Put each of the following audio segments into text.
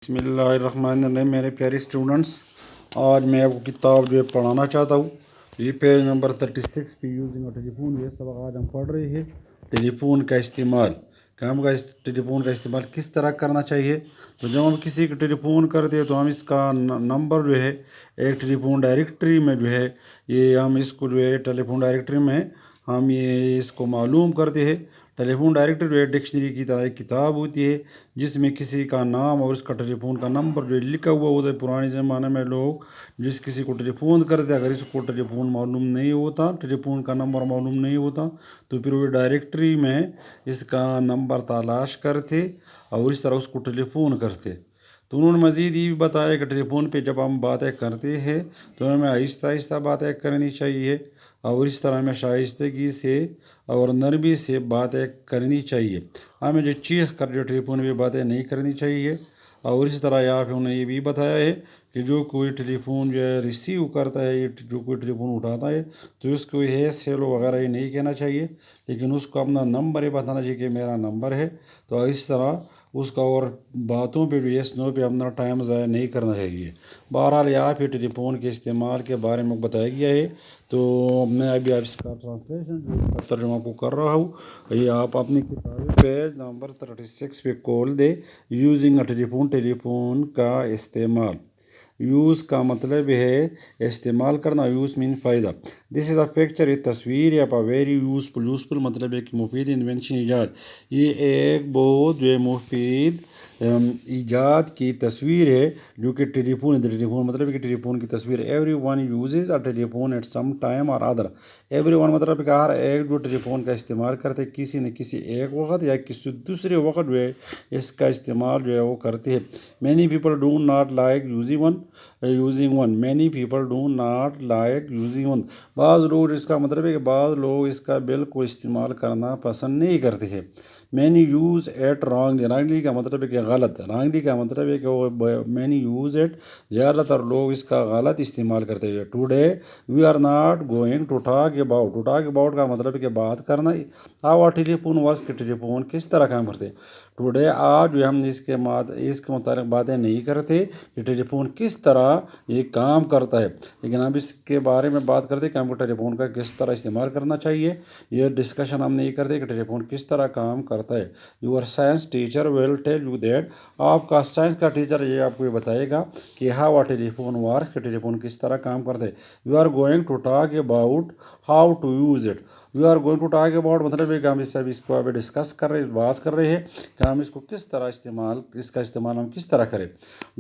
बिस्मिल्लाहिर्रहमानिर्रहीम। मेरे प्यारे स्टूडेंट्स, आज मैं आपको किताब जो है पढ़ाना चाहता हूँ। ये पेज नंबर 36 पे यूजिंग अ टेलीफोन। ये सबक आज हम पढ़ रहे हैं टेलीफोन का इस्तेमाल। टेलीफोन का इस्तेमाल किस तरह करना चाहिए। तो जब हम किसी को टेलीफोन करते हैं तो हम इसका नंबर जो है एक टेलीफोन डायरेक्टरी में जो है ये हम इसको जो है टेलीफोन डायरेक्टरी में हम ये इसको मालूम करते हैं। टेलीफोन डायरेक्टरी जो है डिक्शनरी की तरह एक किताब होती है जिसमें किसी का नाम और उसका टेलीफोन का नंबर जो है लिखा हुआ होता है। पुराने ज़माने में लोग किसी को टेलीफोन करते, अगर इसको टेलीफोन मालूम नहीं होता, टेलीफोन का नंबर मालूम नहीं होता, तो फिर वो डायरेक्टरी में इसका नंबर तलाश करते और इस तरह उसको टेलीफोन करते। तो उन्होंने मज़ीद ये भी बताया कि टेलीफोन पे जब हम बातें करते हैं तो हमें आहिस्ता आहिस्ता बातें करनी चाहिए और इस तरह हमें शाइस्तगी से और नरमी से बातें करनी चाहिए। हमें जो चीख कर जो टेलीफोन पे बातें नहीं करनी चाहिए। और इसी तरह यहाँ पे उन्होंने ये भी बताया है कि जो कोई टेलीफोन जो है रिसीव करता है, ये जो कोई टेलीफोन उठाता है तो उसको ये हेलो वगैरह ये नहीं कहना चाहिए, लेकिन उसको अपना नंबर ये बताना चाहिए कि मेरा नंबर है। तो इस तरह उसका और बातों पे जो येस नो पे अपना टाइम ज़ाया नहीं करना चाहिए। बहरहाल यहाँ पे टेलीफोन के इस्तेमाल के बारे में बताया गया है। तो मैं अभी आप इसका ट्रांसलेशन जो तर्जुमा को कर रहा हूँ, ये आप अपनी किताब पेज नंबर 36 पे खोल दे। यूजिंग अ टेलीफोन, टेलीफोन का इस्तेमाल। यूज़ का मतलब है इस्तेमाल करना। यूज़ मीन फ़ायदा। दिस इज़ अ पिक्चर, ये तस्वीर है। अ वेरी यूज़फुल, यूज़फुल मतलब है कि मुफीद इन्वेंशन, ईजाद। ये एक बहुत जो है मुफीद ईजाद की तस्वीर है जो कि टेलीफोन मतलब है कि टेलीफोन की तस्वीर। Every one uses a telephone at some time और अदर। एवरी वन मतलब कि हर एक जो टेलीफोन का इस्तेमाल करते किसी न किसी एक वक्त या किसी दूसरे वक्त जो है इसका इस्तेमाल जो है वो करते हैं। Many people do not like using one. Many people do not like using one. बाज़ लोग, इसका मतलब है कि बाज़ लोग इसका बिल्कुल इस्तेमाल करना पसंद नहीं करते हैं। Many use eight wrongly. Wrongly का मतलब है कि गलत। रॉन्गली का मतलब है कि वो मैनी यूज़ एट, ज़्यादातर लोग इसका गलत इस्तेमाल करते हैं। Today we are not going to talk about. To talk about का मतलब है कि बात करना। आवर टेलीफोन वर्क्स, के टेलीफोन किस तरह काम करते। टुडे आज जो हम इसके मुताबिक बातें नहीं करते कि टेलीफोन किस तरह ये काम करता है, लेकिन हम इसके बारे में बात करते हैं कि हमको टेलीफोन का किस तरह इस्तेमाल करना चाहिए। ये डिस्कशन हम नहीं करते कि टेलीफोन किस तरह काम करता है। Your science teacher will tell you that. आपका साइंस का टीचर ये आपको ये बताएगा कि हाउ अ टेलीफोन वर्क्स, के टेलीफोन किस तरह काम करता है। You are going to talk about how to use it. We are going to talk about मतलब है कि हम इसको अभी डिस्कस कर रहे, बात कर रहे हैं कि हम इसको किस तरह इस्तेमाल, इसका इस्तेमाल हम किस तरह करें।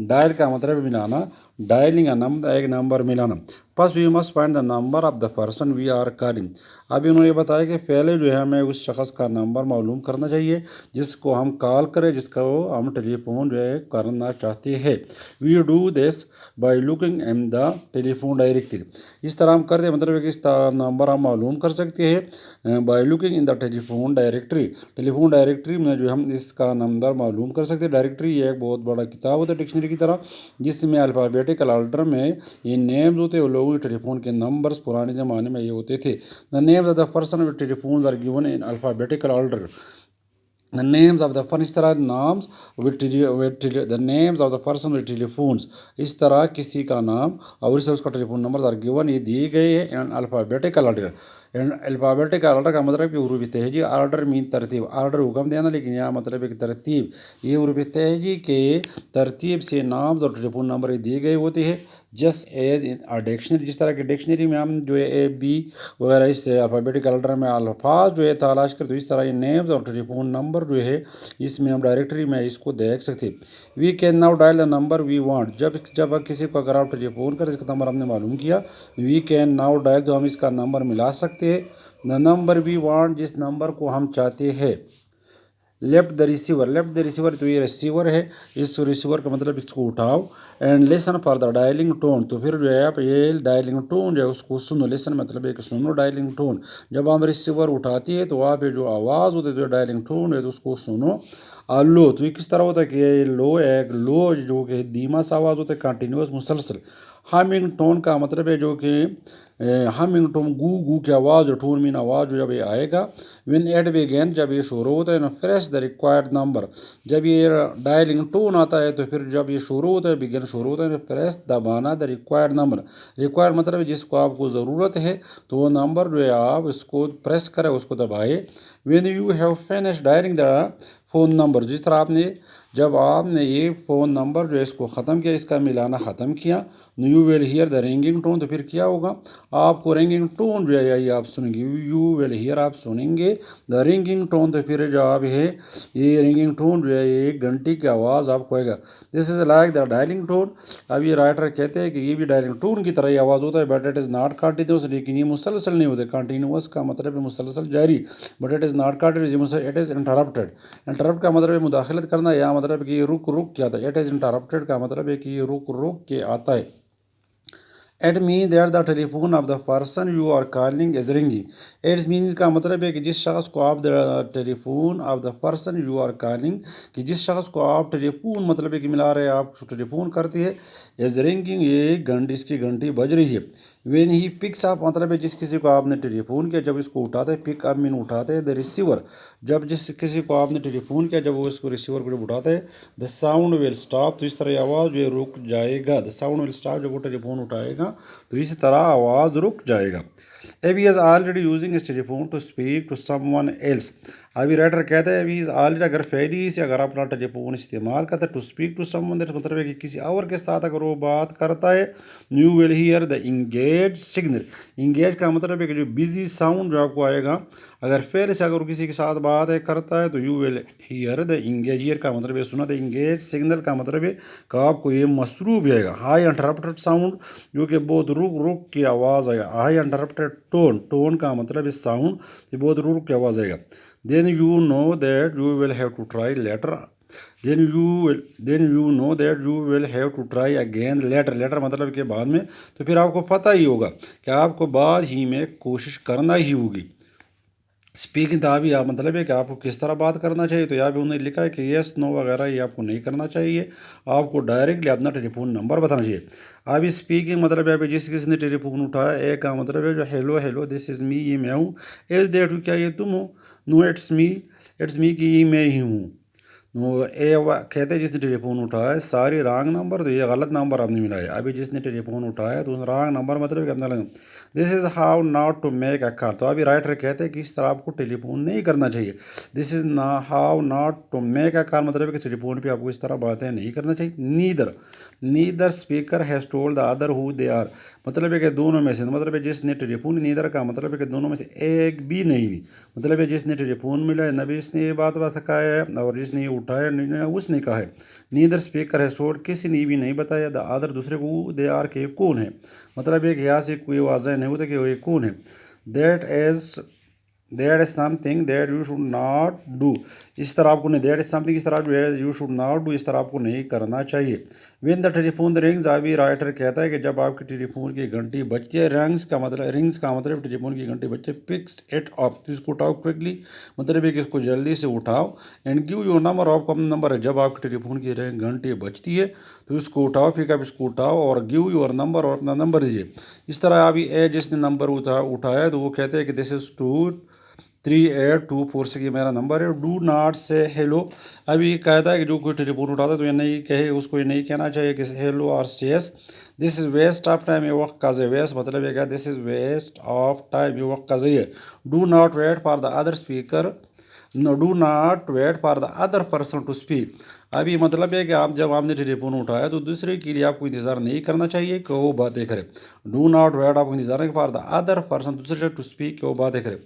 डायल का मतलब है मिलाना। डायलिंग अ नंबर, एक नंबर मिलाना। First we must find the number of the person we are calling. अभी उन्होंने बताया कि पहले जो है हमें उस शख्स का नंबर मालूम करना चाहिए जिसको हम कॉल करें, जिसका हम टेलीफोन जो है करना चाहते हैं। We do this by looking in the telephone directory. इस तरह हम करते हैं, मतलब है कि इस नंबर हम मालूम कर सकते हैं by looking in the telephone directory. Telephone directory में जो हम इसका नंबर मालूम कर सकते हैं। डायरेक्टरी ये एक बहुत बड़ा किताब होता है डिक्शनरी की तरह, जिसमें अल्फ़ाबेटिकल ऑर्डर में ये नेम्स होते हैं। लोगों के टेलीफोन के नंबर्स पुराने ज़माने में ये होते थे। The names of the person with telephones are given in alphabetical order. The names of the person, इस तरह नाम्स the names of the person with telephones, इस तरह किसी का नाम और इससे उसका टेलीफोन नंबर आर गिवन, ये दिए गए हैं इन अल्फ़ाबेटिकल ऑर्डर। अल्फ़ाबेटिकल ऑर्डर का मतलब कि हुरूफ तहजी। ऑर्डर मीन तरतीब, ऑर्डर हुक्म देना, लेकिन यहाँ मतलब है कि तरतीब। ये हुरूफ तहजी के तरतीब से नाम्स और टेलीफोन नंबर दिए गए होते हैं। Just as in a dictionary, जिस तरह की डिक्शनरी में हम जो है ए बी वगैरह इस अल्फ़ाबेटिकल ऑर्डर में अल्फाज जो है तलाश करते, तो इस तरह ये नेम्स और टेलीफोन नंबर जो है इसमें हम डायरेक्टरी में इसको देख सकते। We can now dial the number we want. जब किसी को अगर आप टेलीफोन करें, इसका नंबर हमने मालूम किया, वी कैन नाउ डायल, तो हम इसका नंबर मिला सकते हैं। द नंबर वी वांट, जिस नंबर को हम चाहते हैं। Left the receiver, left the receiver, तो ये रिसीवर है, इस रिसीवर का मतलब इसको उठाओ। And listen for the dialing tone, तो फिर जो है आप ये डायलिंग टोन जो है उसको सुनो। लिसन मतलब है कि सुनो डायलिंग टोन। जब हम रिसीवर उठाती है तो आप ये जो आवाज़ होती है, जो डायलिंग टोन है, तो उसको सुनो। और लो, तो ये किस तरह होता है कि ये लो, एक लो जो कि धीमा सा आवाज़ होता है, कंटिन्यूस मुसलसल। हमिंग टोन का मतलब है जो कि हमिंग टोन गू गू की आवाज़ जो टोन मीन आवाज़ जो जब ये आएगा व्हेन एट बिगिन जब ये शुरू होता है ना प्रेस द रिक्वायर्ड नंबर जब ये डायलिंग टोन आता है तो फिर जब ये शुरू होता है बिगिन शुरू होता है प्रेस दबाना द रिक्वायर्ड नंबर रिक्वायर्ड मतलब जिसको आपको ज़रूरत है तो वो नंबर जो है आप इसको प्रेस करें उसको दबाए when you have finish dialing the phone number जिस तरह आपने जब आपने ये फ़ोन नंबर जो है इसको ख़त्म किया इसका मिलाना ख़त्म किया you will hear the ringing tone तो फिर क्या होगा आपको रिंगिंग टोन जो है ये आप सुनेंगे यू विल हियर आप सुनेंगे द रिंगिंग टोन तो फिर जो आप है ये रिंगिंग टोन जो है ये एक घंटी की आवाज़ आपको आएगा this is like the dialing tone. अब ये राइटर कहते हैं कि ये भी डायलिंग टोन की तरह ही आवाज़ होता है but it is not continuous लेकिन ये मुसलसल नहीं होते कंटिन्यूस का मतलब है मुसलसल जारी but it is not continuous it is interrupted interrupt का मतलब है मुदाखलत करना या मतलब कि ये रुक रुक के आता है इट इज़ इंटरप्टेड का मतलब है कि ये रुक रुक के आता है it mean that the telephone of the person you are calling is ringing it means का मतलब है कि जिस शख्स को आप telephone of the person you are calling कि जिस शख्स को आप टेलीफोन मतलब है कि मिला रहे हैं आप टेलीफोन करती है इज रिंगिंग ये घंटी इसकी घंटी बज रही है वेन ही पिक्स अप मतलब है जिस किसी को आपने टेलीफोन किया जब इसको उठाते हैं पिक अप मीन उठाते हैं द रिसीवर जब जिस किसी को आपने टेलीफोन किया जब वो इसको रिसीवर को जब उठाते हैं द साउंड विल स्टॉप तो इस तरह आवाज़ जो रुक जाएगा द साउंड विल स्टॉप जब वो टेलीफोन उठाएगा तो इसी तरह आवाज़ रुक जाएगा। Abby is already using his telephone to speak to someone else. अभी राइटर कहता है अभी इज ऑलरेडी अगर पहली से अगर अपना टेलीफोन इस्तेमाल करता है to speak to someone that मतलब है कि किसी और के साथ अगर वो बात करता है you will hear the engage signal engage का मतलब है कि जो बिजी साउंड जो आपको आएगा अगर पहले से अगर किसी के साथ बात है करता है तो you will hear the engage here का मतलब है सुना द इंगेज सिग्नल का मतलब है कि आपको ये मसरूफ आएगा हाई इंटरप्टेड साउंड जो कि बहुत रुक रुक की आवाज़ आएगा हाई इंटरप्टेड टोन टोन का मतलब है साउंड ये बहुत रुक रुक की आवाज़ आएगा then you know that you will have to try later then you know that you will have to try again later मतलब के बाद में तो फिर आपको पता ही होगा कि आपको बाद ही में कोशिश करना ही होगी। स्पीकिंग था भी आप मतलब है कि आपको किस तरह बात करना चाहिए तो यहाँ भी उन्होंने लिखा है कि येस नो वगैरह ये आपको नहीं करना चाहिए आपको डायरेक्टली अपना टेलीफोन नंबर बताना चाहिए। अभी स्पीकिंग मतलब है अभी जिस किसी ने टेलीफोन उठाया एक का मतलब है जो hello hello this is me ये मैं हूँ इज देट क्या ये तुम हो नो इट्स मी कि ये मैं ही हूँ कहते हैं जिसने टेलीफोन उठाया सारी रॉन्ग नंबर तो ये गलत नंबर आपने मिलाया अभी जिसने टेलीफोन उठाया तो रॉन्ग नंबर मतलब कि अपना this is how not to make a call तो अभी राइटर कहते हैं कि इस तरह आपको टेलीफोन नहीं करना चाहिए। दिस इज़ ना how not to make a call मतलब कि टेलीफोन पे आपको इस तरह बातें नहीं करना चाहिए। Neither speaker has told the other who they are मतलब है कि दोनों में से मतलब है जिसने टेलीफोन नीदर का मतलब है कि दोनों में से एक भी नहीं मतलब है जिसने टेलीफोन मिला है न भी इसने ये बात कहा है और जिसने ये उठाया उसने कहा है। नीदर स्पीकर हैज़ टोल्ड किसी ने भी नहीं बताया द अदर दूसरे को दे आर के कौन है मतलब है कि यहाँ से कोई वाज़ह नहीं होता कि ये कौन है। That is something that you should not do इस तरह आपको नहीं दैट इज़ समथिंग इस तरह जो है यू शुड नॉट डू इस तरह आपको नहीं करना चाहिए। When the telephone the rings अभी राइटर कहता है कि जब आपकी टेलीफोन की घंटी बजती है रिंग्स का मतलब टेलीफोन की घंटी बजती है पिक्स इट अप तो इसको उठाओ क्विकली मतलब है कि इसको जल्दी से उठाओ एंड गिव योर नंबर आपको अपना नंबर है जब आपकी टेलीफोन की घंटी बजती है तो इसको उठाओ फिर आप इसको उठाओ और गिव योर नंबर और अपना नंबर दीजिए। इस तरह अभी जिसने नंबर उठाया तो वो कहते हैं कि दिस इज़ 23824 ये मेरा नंबर है डू नॉट से हेलो अभी कहता है कि जो कोई टेलीफोन उठाता है तो ये नहीं कहे उसको ये नहीं कहना चाहिए कि हेलो और says this is waste of time ये वक्त का वेस्ट मतलब है क्या this is waste of time ये वक्त का है। Do not wait for the other speaker no do not wait for the other person to speak अभी मतलब है कि आप जब आपने टेलीफोन उठाया तो दूसरे के लिए आपको इंतज़ार नहीं करना चाहिए कि वो बातें करे। डू नॉट वेट आपको इंतज़ार है फॉर द अदर पर्सन दूसरे टू स्पीक कि वो बातें करे।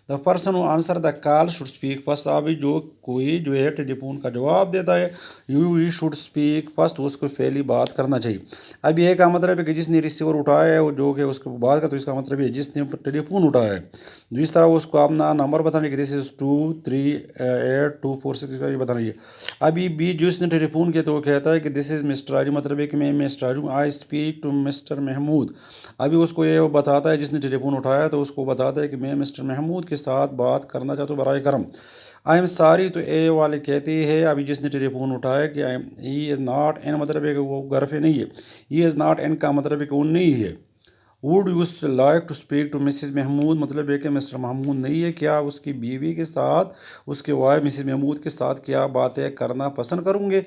The person who answer the call should speak first अभी जो कोई जो है टेलीफोन का जवाब देता है यू शुड स्पीक फर्स्ट उसको पहली बात करना चाहिए। अब ये का मतलब है कि जिसने रिसीवर उठाया है वो जो कि उसको बात का तो इसका मतलब है जिसने टेलीफोन उठाया है जिस तरह उसको अपना नंबर बताने की दिस इज़ 23824 ये बताना चाहिए। अभी बी जिसने टेलीफोन किया तो वो कहता है कि दिस इज़ मिस्टर आरी मतलब है कि मैं मिस्टर आरी हूँ I speak to Mr Mahmood अभी उसको ये बताता है जिसने टेलीफोन उठाया तो उसको बताता है कि मैं मिस्टर महमूद के साथ बात करना चाहता हूँ बराए करम। आई एम सॉरी तो ए वाले कहती है अभी जिसने टेलीफोन उठाया कि ही इज़ नॉट इन मतलब है कि वो घर पे नहीं है ही इज़ नॉट इन का मतलब है कि वो नहीं है would you like to speak to Mrs Mahmood, مطلب ہے کہ مسٹر محمود نہیں ہے، کیا اس کی بیوی کے ساتھ، اس کے وائف مسز محمود کے ساتھ کیا باتیں کرنا پسند کروں گے؟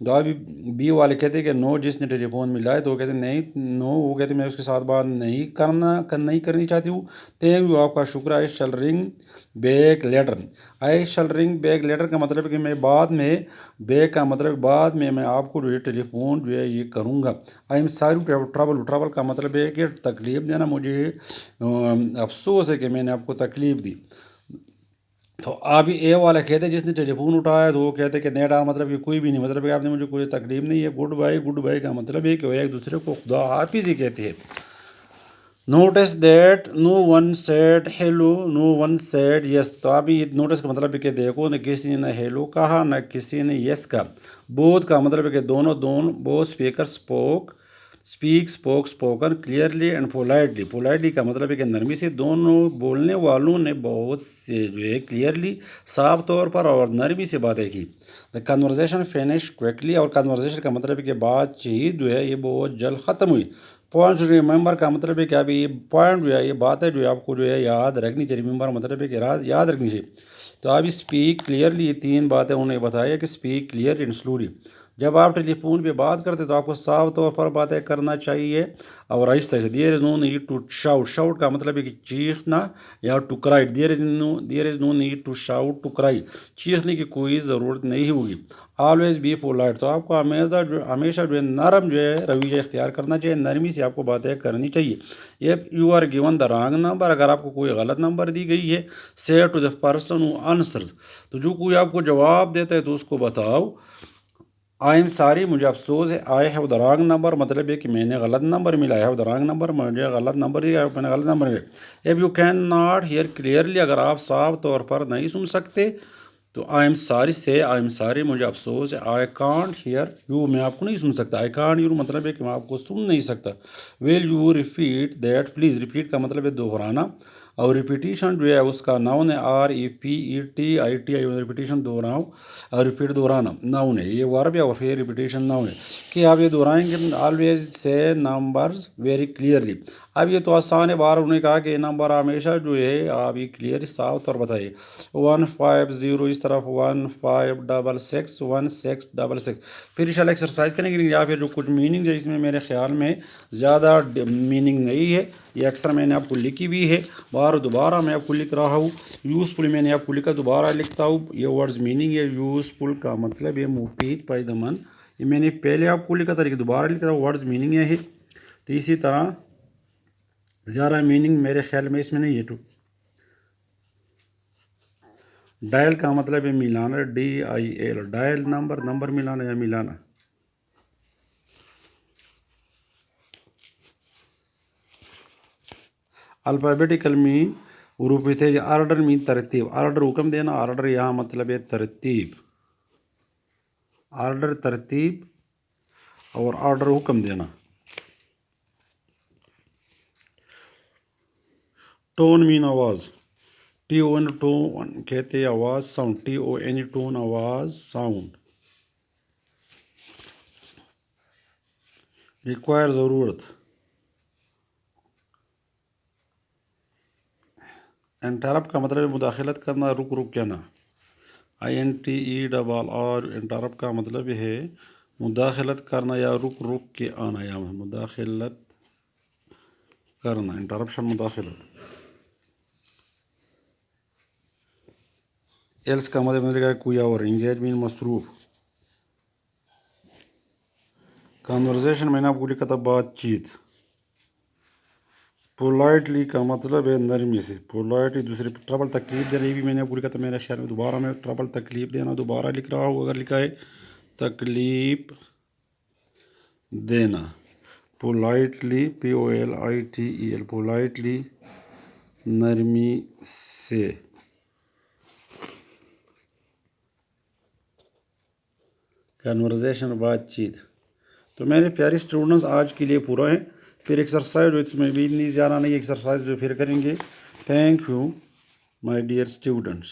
تو ابھی بی والے کہتے ہیں کہ نو، جس نے ٹیلی فون ملا ہے تو وہ کہتے ہیں نہیں، نو، وہ کہتے ہیں میں اس کے ساتھ بات نہیں کرنی چاہتی ہوں۔ تھینک یو، آپ کا شکر، آئی شل رنگ بیک لیٹر۔ آئی شل رنگ بیک لیٹر کا مطلب ہے کہ میں بعد میں، بیک کا مطلب بعد میں آپ کو جو ہے ٹیلی فون جو ہے یہ کروں گا۔ I am sorry to have trouble, trouble کا مطلب ہے کہ تکلیف دینا، مجھے افسوس ہے کہ میں نے آپ کو تکلیف دی۔ تو ابھی اے والا کہتے ہیں جس نے ٹیلی فون اٹھایا تو وہ کہتے ہیں کہ نیڈا، مطلب کہ کوئی بھی نہیں، مطلب کہ آپ نے مجھے کوئی تکلیف نہیں ہے۔ گڈ بائی، گڈ بائی کا مطلب ہے کہ وہ ایک دوسرے کو خدا حافظ ہی کہتے ہیں۔ Notice that no one said hello, no one said yes, تو ابھی نوٹس کا مطلب ہے کہ دیکھو، نہ کسی نے ہیلو کہا نہ کسی نے یس کہا۔ بوتھ کا مطلب ہے کہ دونوں، both speaker spoken clearly and politely. Politely کا مطلب ہے کہ نرمی سے، دونوں بولنے والوں نے بہت سے جو ہے کلیئرلی، صاف طور پر اور نرمی سے باتیں کی۔ دا کنورزیشن فینش کوئکلی، اور کنورزیشن کا مطلب ہے کہ بات چیت جو ہے یہ بہت جلد ختم ہوئی۔ پوائنٹ ریممبر کا مطلب ہے کہ ابھی یہ پوائنٹ جو ہے یہ باتیں جو ہے آپ کو جو ہے یاد رکھنی چاہیے۔ ریممبر مطلب ہے کہ یاد رکھنی چاہیے۔ تو اب اسپیک کلیئرلی، یہ 3 باتیں انہوں نے بتایا کہ اسپیک کلیئر اینڈ سلولی۔ جب آپ ٹیلی فون پہ بات کرتے تو آپ کو صاف طور پر باتیں کرنا چاہیے اور آہستہ سے۔ There is no need to shout, shout کا مطلب ہے کہ چیخنا یا to cry. There is no need to shout to cry, چیخنے کی کوئی ضرورت نہیں ہوگی۔ آلویز بی پولائٹ، تو آپ کو ہمیشہ جو ہے نرم جو ہے رویہ اختیار کرنا چاہیے، نرمی سے آپ کو باتیں کرنی چاہیے۔ If you are given the wrong number, اگر آپ کو کوئی غلط نمبر دی گئی ہے، say to the person who answers, تو جو کوئی آپ کو جواب دیتا ہے تو اس کو بتاؤ آئی ایم ساری، مجھے افسوس ہے۔ I have the wrong number, مطلب ہے کہ میں نے غلط نمبر ملا۔ I have the wrong number, مجھے غلط نمبر دیا، میں نے غلط نمبر ملا۔ If you can not hear clearly, اگر آپ صاف طور پر نہیں سن سکتے تو آئی ایم ساری سے، آئی ایم ساری، مجھے افسوس ہے۔ آئی کانٹ ہیئر یو، میں آپ کو نہیں سن سکتا۔ آئی کانٹ یو مطلب ہے کہ میں آپ کو سن نہیں سکتا۔ Will you repeat that please, repeat کا مطلب ہے دہرانا، اور ریپیٹیشن جو ہے اس کا ناؤن ہے، REPETITI، ریپیٹیشن دہراؤ اور ریپیٹ دہرانا ناؤن ہے، یہ ورب ہے اور پھر ریپیٹیشن ناؤن ہے کہ آپ یہ دہرائیں گے۔ Always say numbers very clearly, اب یہ تو آسان ہے، بار انہوں نے کہا کہ یہ نمبر ہمیشہ جو ہے آپ یہ کلیئر صاف طور بتائیے۔ 150 اس طرف 1566 1666، پھر انشاءاللہ ایکسرسائز کریں گے، یا پھر جو کچھ میننگ ہے اس میں میرے خیال میں زیادہ میننگ نہیں ہے، یہ اکثر میں نے آپ کو لکھی بھی ہے، دوبارہ میں آپ کو لکھ رہا ہوں۔ یوزفل میں نے آپ کو لکھا، دوبارہ لکھتا ہوں، یہ ورڈز میننگ ہے۔ یوزفل کا مطلب ہے مفید، فائدہ مند، یہ میں نے پہلے آپ کو لکھا تھا لیکن دوبارہ لکھ رہا ہوں، ورڈز میننگ ہے۔ تو اسی طرح زیادہ میننگ میرے خیال میں اس میں نہیں ہے۔ ڈائل کا مطلب ہے ملانا، DIL، ڈائل نمبر ملانا یا ملانا۔ الفابیٹیکل مین حروف تھے، آرڈر مین ترتیب، آرڈر حکم دینا، آرڈر یہاں مطلب ہے ترتیب، آرڈر ترتیب اور آرڈر حکم دینا۔ ٹون مین آواز، TON ٹون کہتے ہیں آواز، ساؤنڈ، TON ٹون آواز، ساؤنڈ۔ ریکوائر ضرورت، انٹرپٹ کا مطلب ہے مداخلت کرنا، رک کہنا، INTERR، انٹرپٹ کا مطلب ہے مداخلت کرنا یا رک کے آنا، یا مداخلت کرنا، انٹرپشن، مداخلت۔ ایلس کا مطلب ہے کوئی اور، انگیجمنٹ، مصروف۔ کنورزیشن میں نے آپ کو لکھا تھا بات چیت۔ پولائٹلی کا مطلب ہے نرمی سے، پولائٹلی دوسرے ٹربل تکلیف دینا، یہ بھی میں نے آپ کو لکھا تھا میرے خیال میں، دوبارہ میں ٹربل تکلیف دینا دوبارہ لکھ رہا ہوں، اگر لکھا ہے تکلیف دینا۔ پولائٹلی، POLITEL، پولائٹلی نرمی سے۔ کنورزیشن بات چیت۔ تو میرے پیارے اسٹوڈنٹس آج کے لیے پورا ہے، پھر ایکسرسائز جو اس میں بھی نہیں زیادہ نہیں، ایکسرسائز جو پھر کریں گے۔ Thank you my dear students.